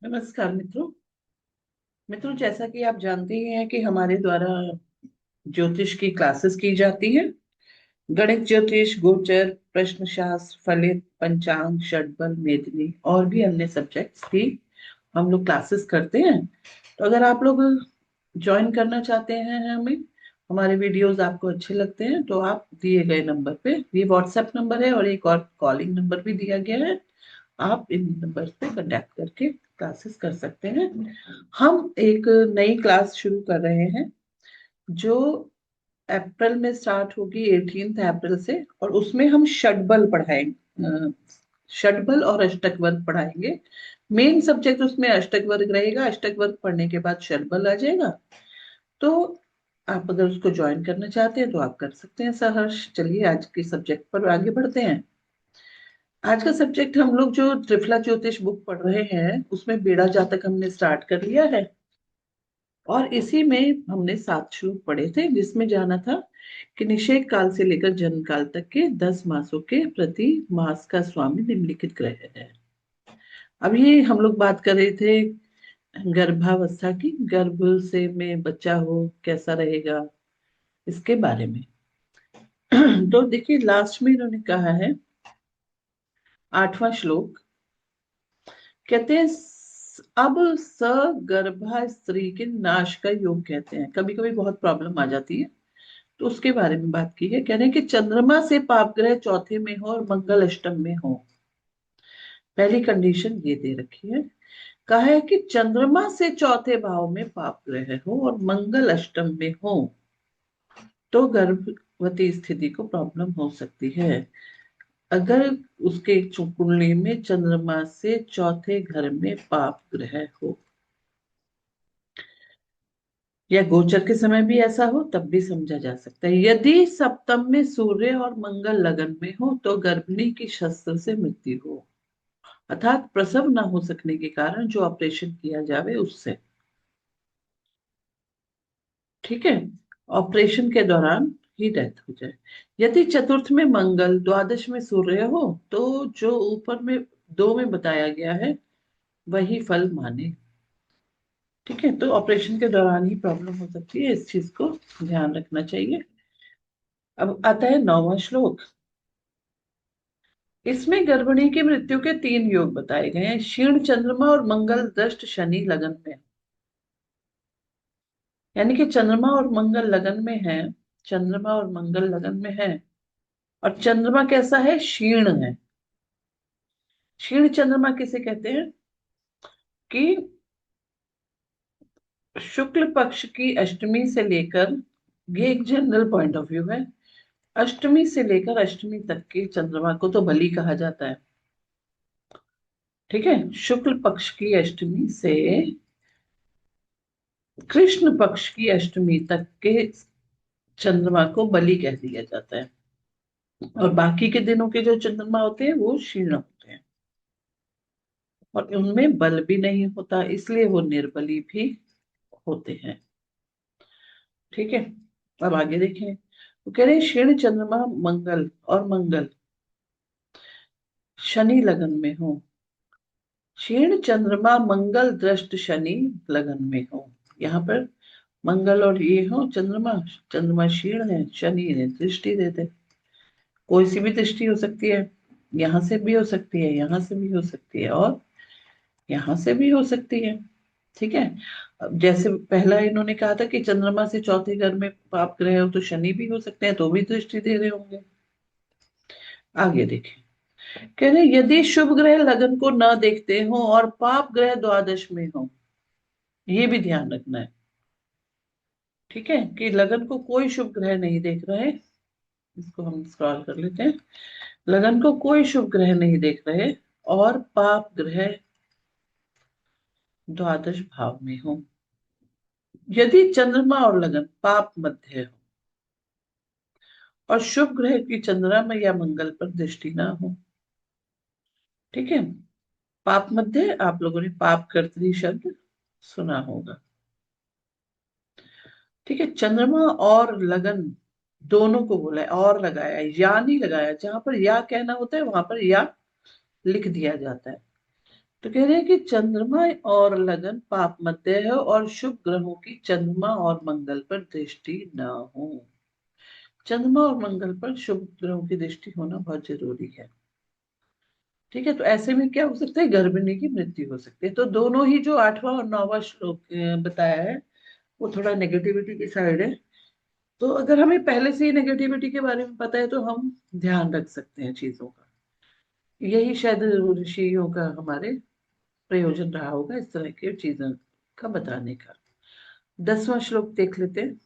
नमस्कार मित्रों। जैसा कि आप जानते ही हैं कि हमारे द्वारा ज्योतिष की क्लासेस की जाती है। गणित ज्योतिष, गोचर, प्रश्न शास्त्र, फलित, पंचांग, षटबल, मेदिनी और भी अन्य सब्जेक्ट्स की हम लोग क्लासेस करते हैं। तो अगर आप लोग ज्वाइन करना चाहते हैं हमें, हमारे वीडियोस आपको अच्छे लगते हैं, तो आप दिए गए नंबर पे, ये व्हाट्सएप नंबर है और एक और कॉलिंग नंबर भी दिया गया है, आप इन नंबर पे कांटेक्ट करके क्लासेस कर सकते हैं। हम एक नई क्लास शुरू कर रहे हैं जो अप्रैल में स्टार्ट होगी, 18 अप्रैल से, और उसमें हम षटबल पढ़ाएंगे। षटबल और अष्टक वर्ग पढ़ाएंगे। मेन सब्जेक्ट उसमें अष्टक वर्ग रहेगा। अष्टक वर्ग पढ़ने के बाद षटबल आ जाएगा। तो आप अगर उसको ज्वाइन करना चाहते हैं तो आप कर सकते हैं सहर्ष। चलिए आज के सब्जेक्ट पर आगे बढ़ते हैं। आज का सब्जेक्ट हम लोग जो त्रिफला ज्योतिष बुक पढ़ रहे हैं उसमें बेड़ा जातक हमने स्टार्ट कर लिया है, और इसी में हमने 7 श्लोक पढ़े थे जिसमें जाना था कि निषेक काल से लेकर जन्म काल तक के 10 मासों के प्रति मास का स्वामी निम्नलिखित ग्रह है। अब ये हम लोग बात कर रहे थे गर्भावस्था की, गर्भ से में बच्चा हो कैसा रहेगा इसके बारे में। तो देखिए लास्ट में इन्होंने कहा है 8वां श्लोक, कहते हैं अब सगर्भा स्त्री के नाश का योग कहते हैं। कभी कभी बहुत प्रॉब्लम आ जाती है तो उसके बारे में बात की है। कह रहे हैं कि चंद्रमा से पाप ग्रह चौथे में हो और मंगल अष्टम में हो। पहली कंडीशन ये दे रखी है, कहा है कि चंद्रमा से चौथे भाव में पाप ग्रह हो और मंगल अष्टम में हो तो गर्भवती स्थिति को प्रॉब्लम हो सकती है। अगर उसके कुंडली में चंद्रमा से चौथे घर में पाप ग्रह हो, या गोचर के समय भी ऐसा हो तब भी समझा जा सकता है। यदि सप्तम में सूर्य और मंगल लगन में हो तो गर्भिणी की शस्त्र से मृत्यु हो, अर्थात प्रसव न हो सकने के कारण जो ऑपरेशन किया जावे उससे। ठीक है, ऑपरेशन के दौरान ही डेथ हो जाए। यदि चतुर्थ में मंगल, द्वादश में सूर्य हो तो जो ऊपर में 2 में बताया गया है वही फल माने। ठीक है, तो ऑपरेशन के दौरान ही प्रॉब्लम हो सकती है, इस चीज को ध्यान रखना चाहिए। अब आता है 9वां श्लोक। इसमें गर्भिणी की मृत्यु के 3 योग बताए गए हैं। क्षीण चंद्रमा और मंगल दृष्ट शनि लगन में, यानी कि चंद्रमा और मंगल लगन में है। चंद्रमा और मंगल लगन में है और चंद्रमा कैसा है? क्षीण है। क्षीण चंद्रमा किसे कहते हैं? कि शुक्ल पक्ष की अष्टमी से लेकर, ये एक जनरल पॉइंट ऑफ व्यू है, अष्टमी से लेकर अष्टमी तक के चंद्रमा को तो बलि कहा जाता है। ठीक है, शुक्ल पक्ष की अष्टमी से कृष्ण पक्ष की अष्टमी तक के चंद्रमा को बलि कह दिया जाता है, और बाकी के दिनों के जो चंद्रमा होते हैं वो क्षीण होते हैं और उनमें बल भी नहीं होता, इसलिए वो निर्बली भी होते हैं। ठीक है, अब आगे देखें। तो कह रहे हैं क्षीण चंद्रमा मंगल और मंगल शनि लगन में हो। क्षीण चंद्रमा मंगल दृष्ट शनि लगन में हो। यहाँ पर मंगल और ये हो चंद्रमा, चंद्रमा क्षीण है, शनि ने दृष्टि देते। कोई सी भी दृष्टि हो सकती है, यहां से भी हो सकती है, यहां से भी हो सकती है और यहां से भी हो सकती है। ठीक है, अब जैसे पहला इन्होंने कहा था कि चंद्रमा से चौथे घर में पाप ग्रह हो तो शनि भी हो सकते हैं, तो भी दृष्टि दे रहे होंगे। आगे देखें, कह रहे यदि शुभ ग्रह लगन को न देखते हो और पाप ग्रह द्वादश में हो, ये भी ध्यान रखना है। ठीक है, कि लगन को कोई शुभ ग्रह नहीं देख रहे, इसको हम स्क्रॉल कर लेते हैं। लगन को कोई शुभ ग्रह नहीं देख रहे और पाप ग्रह द्वादश भाव में हो। यदि चंद्रमा और लगन पाप मध्य हो और शुभ ग्रह की चंद्रमा या मंगल पर दृष्टि ना हो। ठीक है, पाप मध्य आप लोगों ने पाप कर्तरी शब्द सुना होगा। ठीक है, चंद्रमा और लगन दोनों को बोला है, और लगाया है, या नहीं लगाया। जहां पर या कहना होता है वहां पर या लिख दिया जाता है। तो कह रहे हैं कि चंद्रमा और लगन पाप मध्य है और शुभ ग्रहों की चंद्रमा और मंगल पर दृष्टि न हो। चंद्रमा और मंगल पर शुभ ग्रहों की दृष्टि होना बहुत जरूरी है। ठीक है, तो ऐसे में क्या हो सकता है, गर्भिणी की मृत्यु हो सकती है। तो दोनों ही जो 8वां और 9वां श्लोक बताया है वो थोड़ा नेगेटिविटी की साइड है। तो अगर हमें पहले से ही नेगेटिविटी के बारे में पता है तो हम ध्यान रख सकते हैं चीजों का। यही शायद ऋषियों का हमारे प्रयोजन रहा होगा इस तरह की चीजों का बताने का। 10वां श्लोक देख लेते हैं।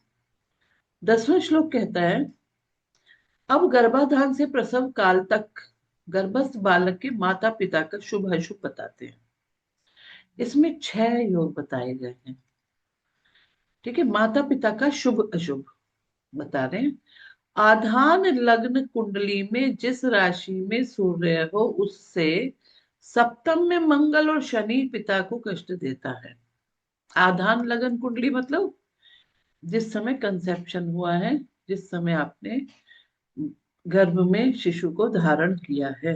10वां श्लोक कहता है, अब गर्भाधान से प्रसव काल तक गर्भस्थ बालक के माता पिता का शुभ अशुभ बताते हैं। इसमें 6 योग बताए गए हैं। ठीक है, माता पिता का शुभ अशुभ बता रहे हैं। आधान लग्न कुंडली में जिस राशि में सूर्य हो उससे सप्तम में मंगल और शनि पिता को कष्ट देता है। आधान लग्न कुंडली मतलब जिस समय कंसेप्शन हुआ है, जिस समय आपने गर्भ में शिशु को धारण किया है,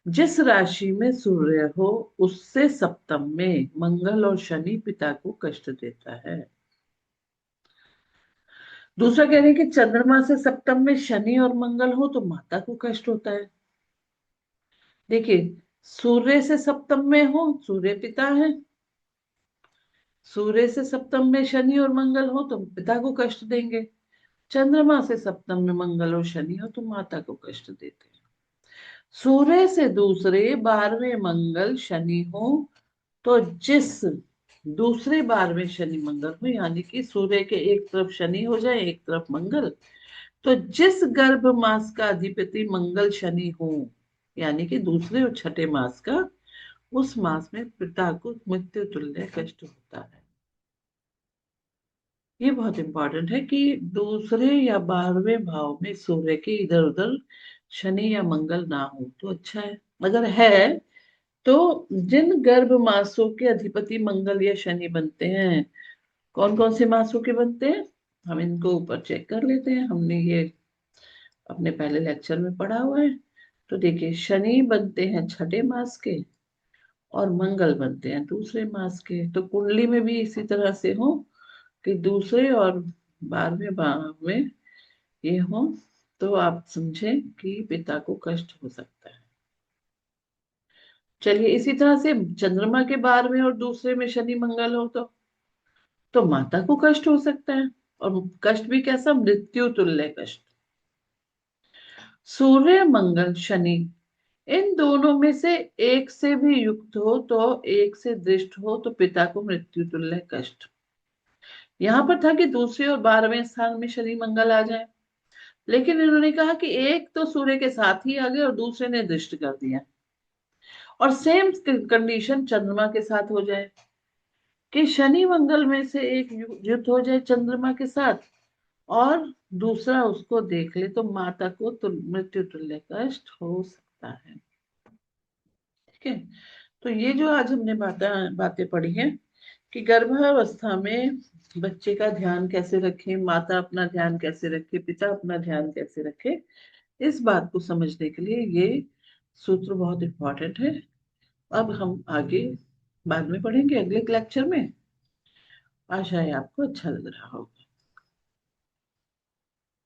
जिस राशि में सूर्य हो उससे सप्तम में मंगल और शनि पिता को कष्ट देता है। दूसरा कह रहे हैं कि चंद्रमा से सप्तम में शनि और मंगल हो तो माता को कष्ट होता है। देखिए, सूर्य से सप्तम में हो, सूर्य पिता है, सूर्य से सप्तम में शनि और मंगल हो तो पिता को कष्ट देंगे। चंद्रमा से सप्तम में मंगल और शनि हो तो माता को कष्ट देते हैं। सूर्य से दूसरे 12वें मंगल शनि हो तो जिस दूसरे 12वें शनि मंगल हो, यानी कि सूर्य के एक तरफ शनि हो जाए एक तरफ मंगल, तो जिस गर्भ मास का अधिपति मंगल शनि हो, यानी कि दूसरे और छठे मास का, उस मास में पिता को मृत्यु तुल्य कष्ट होता है। ये बहुत इंपॉर्टेंट है कि दूसरे या 12वें भाव में सूर्य के इधर उधर शनि या मंगल ना हो तो अच्छा है। अगर है तो जिन गर्भ मासों के अधिपति मंगल या शनि बनते हैं, कौन कौन से मासों के बनते हैं, हम इनको ऊपर चेक कर लेते हैं। हमने ये अपने पहले लेक्चर में पढ़ा हुआ है। तो देखिए, शनि बनते हैं छठे मास के और मंगल बनते हैं दूसरे मास के। तो कुंडली में भी इसी तरह से हो कि दूसरे और 12वें भाव में ये हो तो आप समझें कि पिता को कष्ट हो सकता है। चलिए, इसी तरह से चंद्रमा के 12वें और दूसरे में शनि मंगल हो तो माता को कष्ट हो सकता है। और कष्ट भी कैसा, मृत्यु तुल्य कष्ट। सूर्य मंगल शनि इन दोनों में से एक से भी युक्त हो तो एक से दृष्ट हो तो पिता को मृत्यु तुल्य कष्ट। यहां पर था कि दूसरे और 12वें स्थान में शनि मंगल आ जाए, लेकिन इन्होंने कहा कि एक तो सूर्य के साथ ही आ गए और दूसरे ने दृष्ट कर दिया। और सेम कंडीशन चंद्रमा के साथ हो जाए कि शनि मंगल में से एक युद्ध हो जाए चंद्रमा के साथ और दूसरा उसको देख ले तो माता को मृत्यु तुल्य कष्ट हो सकता है। ठीक है, तो ये जो आज हमने बातें पढ़ी हैं कि गर्भावस्था में बच्चे का ध्यान कैसे रखें, माता अपना ध्यान कैसे रखे, पिता अपना ध्यान कैसे रखे, इस बात को समझने के लिए ये सूत्र बहुत इंपॉर्टेंट है। अब हम आगे बाद में पढ़ेंगे अगले लेक्चर में। आशा है आपको अच्छा लग रहा हो।